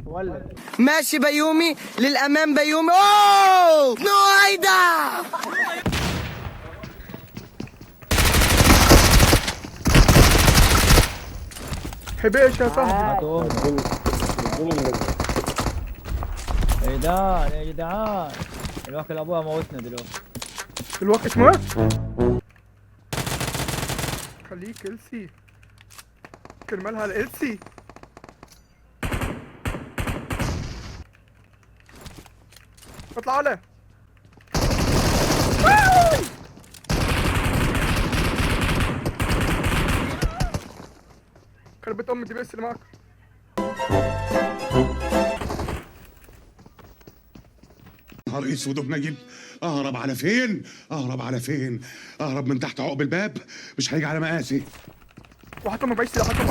ولد ماشي بيومي للأمام بيومي. أوه نو هيدا. حبيش يا صاحبي. هاتوا ايه ده يا جدعان؟ الواكل ابوها موتنا دلوقتي. الوقت اسمه ايه؟ خليك السي كرمالها الالسي. اطلع عليه. خربت ام الدي بي اس اللي معاك. نهار اسود وبنجل. اهرب على فين؟ اهرب على فين؟ اهرب من تحت عقب الباب؟ مش هيجي على مقاسي. وحتى ما بعيش سلاح. حتى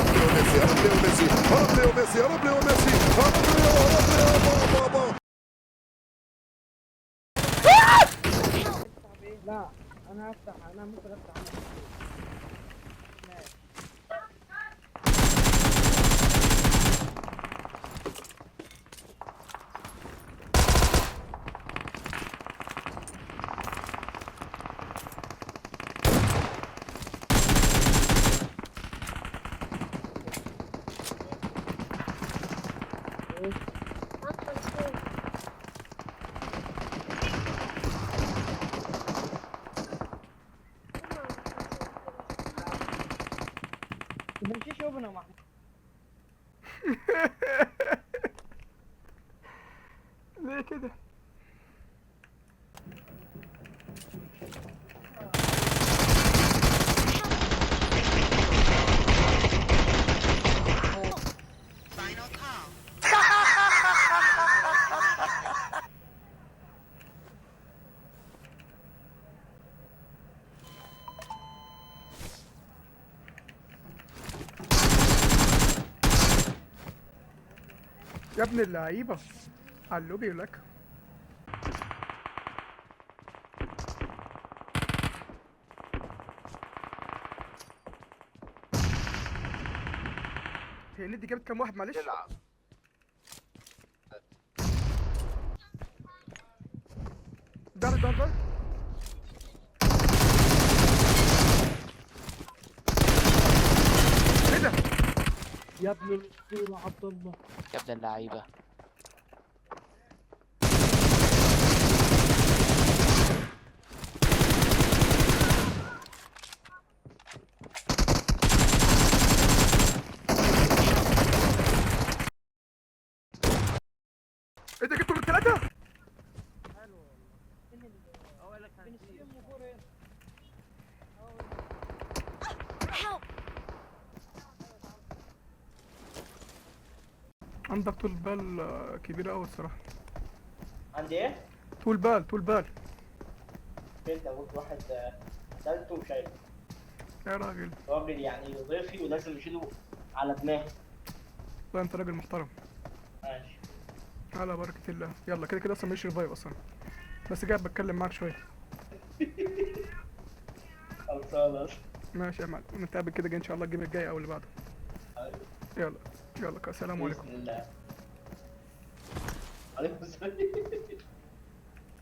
لا انا افتح، انا ممكن افتح. بنمشي شوفنا مع ليه كده؟ يا ابن اللعيبة علو بيقول لك. هي النت دي جابت كام واحد معلش؟ تلعب ده ايه ده؟ يا ابن الاسطوره عبد الله. يا ابن اللعيبة. ايه ده جبتوا من الثلاثة؟ عندك طول بال كبيرة أوي الصراحة. عندي ايه؟ طول بال. بنت ابوك واحد سالته وشايفه يا راجل راجل يعني ضيفي ولازم نشيله على دماغي. والله انت راجل محترم. ماشي على بركة الله. يلا كده اصلا ماليش ريفايف اصلا، بس قاعد بتكلم معاك شوية. خلصانة. ماشي يا معلم، نتقابل كده ان شاء الله الجيم الجاي او اللي بعده. يلا السلام عليكم. بسم الله. عليكم السلام.